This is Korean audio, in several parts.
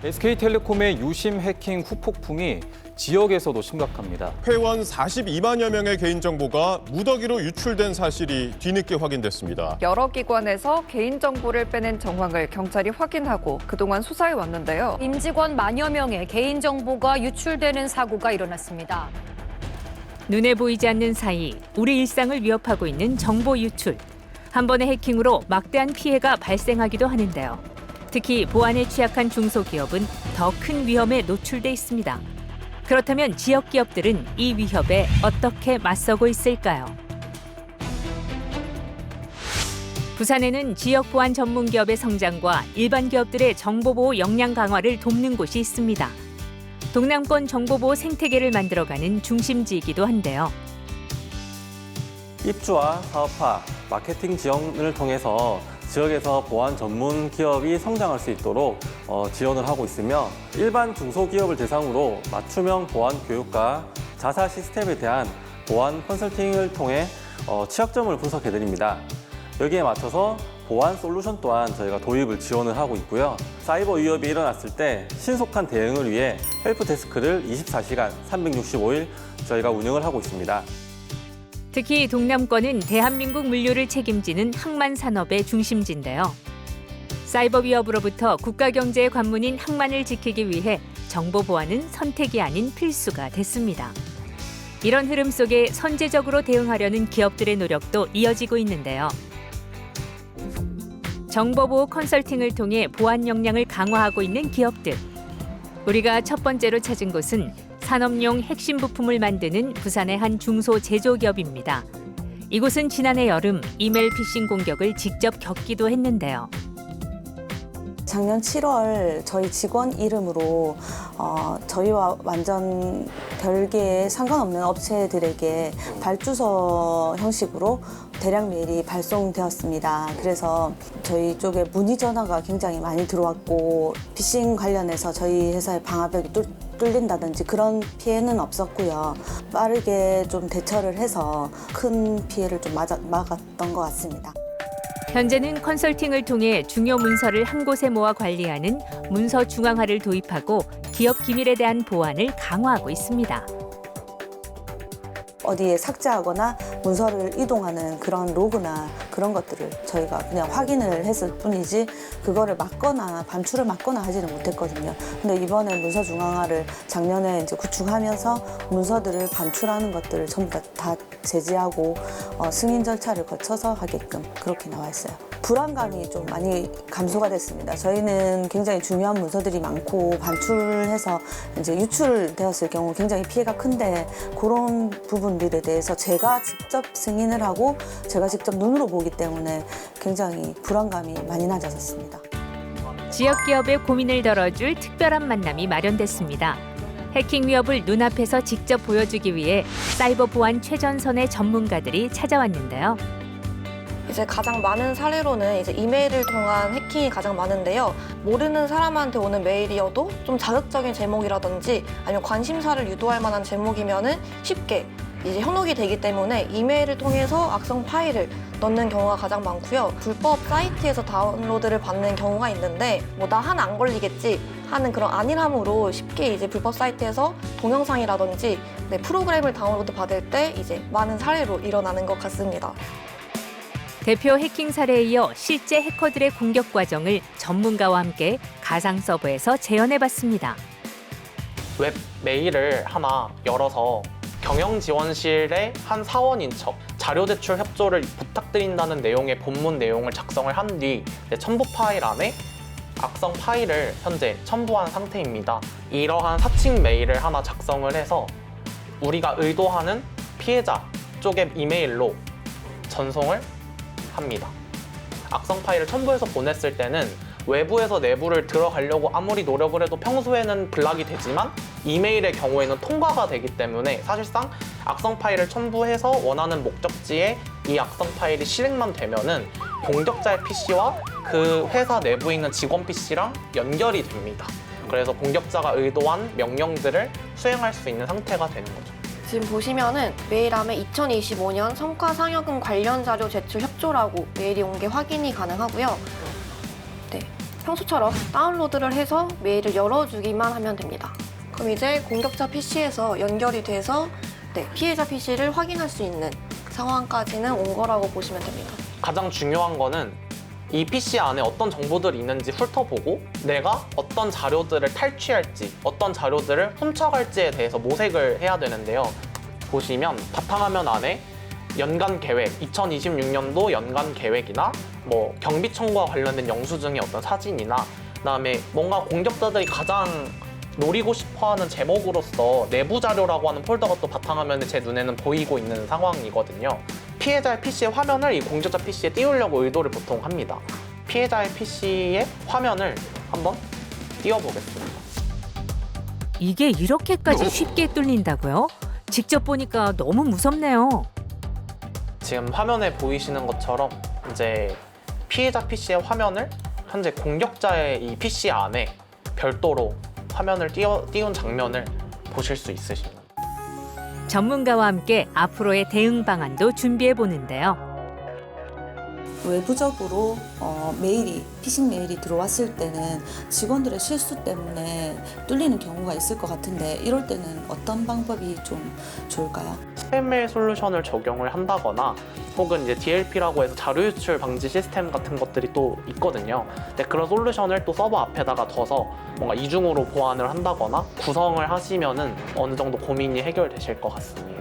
SK텔레콤의 유심 해킹 후폭풍이 지역에서도 심각합니다. 회원 42만여 명의 개인정보가 무더기로 유출된 사실이 뒤늦게 확인됐습니다. 여러 기관에서 개인정보를 빼낸 정황을 경찰이 확인하고 그동안 수사해 왔는데요. 임직원 만여 명의 개인정보가 유출되는 사고가 일어났습니다. 눈에 보이지 않는 사이 우리 일상을 위협하고 있는 정보 유출. 한 번의 해킹으로 막대한 피해가 발생하기도 하는데요. 특히 보안에 취약한 중소기업은 더 큰 위험에 노출돼 있습니다. 그렇다면 지역 기업들은 이 위협에 어떻게 맞서고 있을까요? 부산에는 지역 보안 전문 기업의 성장과 일반 기업들의 정보보호 역량 강화를 돕는 곳이 있습니다. 동남권 정보보호 생태계를 만들어가는 중심지이기도 한데요. 입주와 사업화, 마케팅 지원을 통해서 지역에서 보안 전문 기업이 성장할 수 있도록 지원을 하고 있으며 일반 중소기업을 대상으로 맞춤형 보안 교육과 자사 시스템에 대한 보안 컨설팅을 통해 취약점을 분석해드립니다. 여기에 맞춰서 보안 솔루션 또한 저희가 도입을 지원을 하고 있고요. 사이버 위협이 일어났을 때 신속한 대응을 위해 헬프데스크를 24시간 365일 저희가 운영을 하고 있습니다. 특히 동남권은 대한민국 물류를 책임지는 항만 산업의 중심지인데요. 사이버 위협으로부터 국가 경제의 관문인 항만을 지키기 위해 정보 보안은 선택이 아닌 필수가 됐습니다. 이런 흐름 속에 선제적으로 대응하려는 기업들의 노력도 이어지고 있는데요. 정보보호 컨설팅을 통해 보안 역량을 강화하고 있는 기업들. 우리가 첫 번째로 찾은 곳은 산업용 핵심 부품을 만드는 부산의 한 중소 제조기업입니다. 이곳은 지난해 여름 이메일 피싱 공격을 직접 겪기도 했는데요. 작년 7월 저희 직원 이름으로 저희와 완전 별개의 상관없는 업체들에게 발주서 형식으로 대량 메일이 발송되었습니다. 그래서 저희 쪽에 문의 전화가 굉장히 많이 들어왔고 피싱 관련해서 저희 회사의 방화벽이 뚫린다든지 그런 피해는 없었고요. 빠르게 좀 대처를 해서 큰 피해를 좀 막았던 것 같습니다. 현재는 컨설팅을 통해 중요 문서를 한 곳에 모아 관리하는 문서 중앙화를 도입하고 기업 기밀에 대한 보안을 강화하고 있습니다. 어디에 삭제하거나 문서를 이동하는 그런 로그나 그런 것들을 저희가 그냥 확인을 했을 뿐이지 그거를 막거나 반출을 막거나 하지는 못했거든요. 근데 이번에 문서 중앙화를 작년에 이제 구축하면서 문서들을 반출하는 것들을 전부 다 제지하고 승인 절차를 거쳐서 하게끔 그렇게 나와 있어요. 불안감이 좀 많이 감소가 됐습니다. 저희는 굉장히 중요한 문서들이 많고 반출해서 이제 유출되었을 경우 굉장히 피해가 큰데 그런 부분들에 대해서 제가 직접 승인을 하고 제가 직접 눈으로 보기 때문에 굉장히 불안감이 많이 낮아졌습니다. 지역 기업의 고민을 덜어줄 특별한 만남이 마련됐습니다. 해킹 위협을 눈앞에서 직접 보여주기 위해 사이버 보안 최전선의 전문가들이 찾아왔는데요. 이제 가장 많은 사례로는 이제 이메일을 통한 해킹이 가장 많은데요. 모르는 사람한테 오는 메일이어도 좀 자극적인 제목이라든지 아니면 관심사를 유도할 만한 제목이면은 쉽게 이제 현혹이 되기 때문에 이메일을 통해서 악성 파일을 넣는 경우가 가장 많고요. 불법 사이트에서 다운로드를 받는 경우가 있는데 뭐 나 하나 안 걸리겠지 하는 그런 안일함으로 쉽게 이제 불법 사이트에서 동영상이라든지 프로그램을 다운로드 받을 때 이제 많은 사례로 일어나는 것 같습니다. 대표 해킹 사례에 이어 실제 해커들의 공격 과정을 전문가와 함께 가상 서버에서 재현해봤습니다. 웹 메일을 하나 열어서 경영지원실의 한 사원인 척 자료 제출 협조를 부탁드린다는 내용의 본문 내용을 작성을 한 뒤 첨부 파일 안에 악성 파일을 현재 첨부한 상태입니다. 이러한 사칭 메일을 하나 작성을 해서 우리가 의도하는 피해자 쪽의 이메일로 전송을 합니다. 악성 파일을 첨부해서 보냈을 때는 외부에서 내부를 들어가려고 아무리 노력을 해도 평소에는 블락이 되지만 이메일의 경우에는 통과가 되기 때문에 사실상 악성 파일을 첨부해서 원하는 목적지에 이 악성 파일이 실행만 되면은 공격자의 PC와 그 회사 내부에 있는 직원 PC랑 연결이 됩니다. 그래서 공격자가 의도한 명령들을 수행할 수 있는 상태가 되는 거죠. 지금 보시면은 메일함에 2025년 성과상여금 관련 자료 제출 협조라고 메일이 온 게 확인이 가능하고요. 네, 평소처럼 다운로드를 해서 메일을 열어주기만 하면 됩니다. 그럼 이제 공격자 PC에서 연결이 돼서 피해자 PC를 확인할 수 있는 상황까지는 온 거라고 보시면 됩니다. 가장 중요한 거는 이 PC 안에 어떤 정보들이 있는지 훑어보고 내가 어떤 자료들을 탈취할지, 어떤 자료들을 훔쳐갈지에 대해서 모색을 해야 되는데요. 보시면 바탕화면 안에 연간 계획, 2026년도 연간 계획이나 뭐 경비 청구와 관련된 영수증의 어떤 사진이나 그다음에 뭔가 공격자들이 가장 노리고 싶어하는 제목으로서 내부 자료라고 하는 폴더가 또 바탕화면에 제 눈에는 보이고 있는 상황이거든요. 피해자의 PC의 화면을 이 공격자 PC에 띄우려고 의도를 보통 합니다. 피해자의 PC의 화면을 한번 띄워보겠습니다. 이게 이렇게까지 쉽게 뚫린다고요? 직접 보니까 너무 무섭네요. 지금 화면에 보이시는 것처럼 이제 피해자 PC의 화면을 현재 공격자의 이 PC 안에 별도로 화면을 띄운 장면을 보실 수 있으십니다. 전문가와 함께 앞으로의 대응 방안도 준비해 보는데요. 외부적으로 피싱 메일이 들어왔을 때는 직원들의 실수 때문에 뚫리는 경우가 있을 것 같은데 이럴 때는 어떤 방법이 좀 좋을까요? 스팸메일 솔루션을 적용을 한다거나 혹은 이제 DLP라고 해서 자료 유출 방지 시스템 같은 것들이 또 있거든요. 근데 그런 솔루션을 또 서버 앞에다가 둬서 뭔가 이중으로 보안을 한다거나 구성을 하시면은 어느 정도 고민이 해결되실 것 같습니다.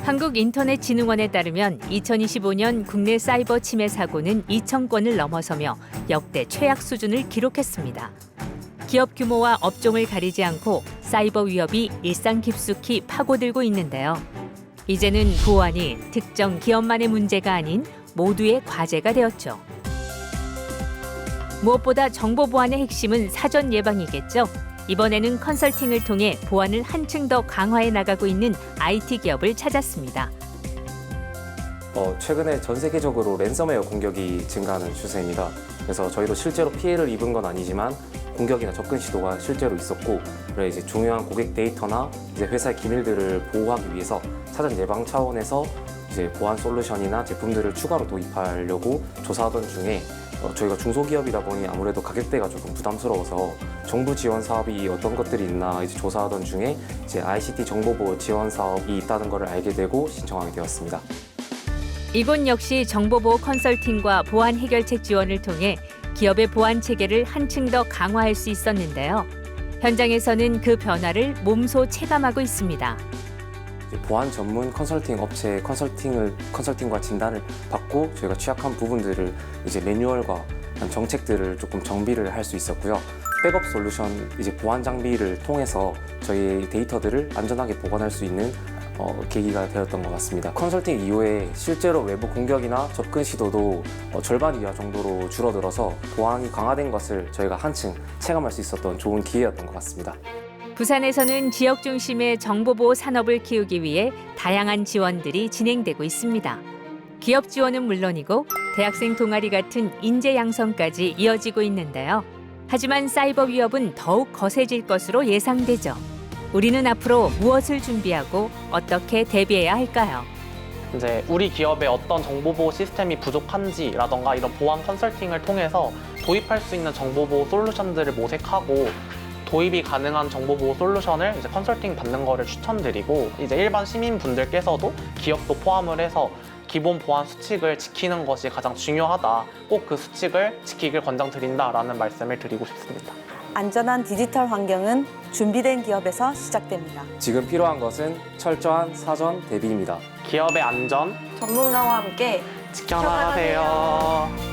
한국인터넷진흥원에 따르면 2025년 국내 사이버 침해 사고는 2,000건을 넘어서며 역대 최악 수준을 기록했습니다. 기업 규모와 업종을 가리지 않고 사이버 위협이 일상 깊숙이 파고들고 있는데요. 이제는 보안이 특정 기업만의 문제가 아닌 모두의 과제가 되었죠. 무엇보다 정보 보안의 핵심은 사전 예방이겠죠. 이번에는 컨설팅을 통해 보안을 한층 더 강화해 나가고 있는 IT 기업을 찾았습니다. 최근에 전 세계적으로 랜섬웨어 공격이 증가하는 추세입니다. 그래서 저희도 실제로 피해를 입은 건 아니지만 공격이나 접근 시도가 실제로 있었고, 그래 이제 중요한 고객 데이터나 이제 회사의 기밀들을 보호하기 위해서 사전 예방 차원에서 이제 보안 솔루션이나 제품들을 추가로 도입하려고 조사하던 중에 저희가 중소기업이다 보니 아무래도 가격대가 조금 부담스러워서 정부 지원 사업이 어떤 것들이 있나 이제 조사하던 중에 이제 ICT 정보보호 지원 사업이 있다는 것을 알게 되고 신청하게 되었습니다. 이곳 역시 정보보호 컨설팅과 보안 해결책 지원을 통해 기업의 보안 체계를 한층 더 강화할 수 있었는데요. 현장에서는 그 변화를 몸소 체감하고 있습니다. 보안 전문 컨설팅 업체의 컨설팅과 진단을 받고 저희가 취약한 부분들을 이제 매뉴얼과 정책들을 조금 정비를 할 수 있었고요. 백업 솔루션 이제 보안 장비를 통해서 저희 데이터들을 안전하게 보관할 수 있는 계기가 되었던 것 같습니다. 컨설팅 이후에 실제로 외부 공격이나 접근 시도도 절반 이하 정도로 줄어들어서 보안이 강화된 것을 저희가 한층 체감할 수 있었던 좋은 기회였던 것 같습니다. 부산에서는 지역 중심의 정보보호 산업을 키우기 위해 다양한 지원들이 진행되고 있습니다. 기업 지원은 물론이고 대학생 동아리 같은 인재 양성까지 이어지고 있는데요. 하지만 사이버 위협은 더욱 거세질 것으로 예상되죠. 우리는 앞으로 무엇을 준비하고 어떻게 대비해야 할까요? 이제 우리 기업의 어떤 정보보호 시스템이 부족한지라던가 이런 보안 컨설팅을 통해서 도입할 수 있는 정보보호 솔루션들을 모색하고 도입이 가능한 정보보호 솔루션을 이제 컨설팅 받는 거를 추천드리고 이제 일반 시민분들께서도 기업도 포함을 해서 기본 보안 수칙을 지키는 것이 가장 중요하다. 꼭 그 수칙을 지키길 권장드린다라는 말씀을 드리고 싶습니다. 안전한 디지털 환경은 준비된 기업에서 시작됩니다. 지금 필요한 것은 철저한 사전 대비입니다. 기업의 안전 전문가와 함께 지켜나가세요.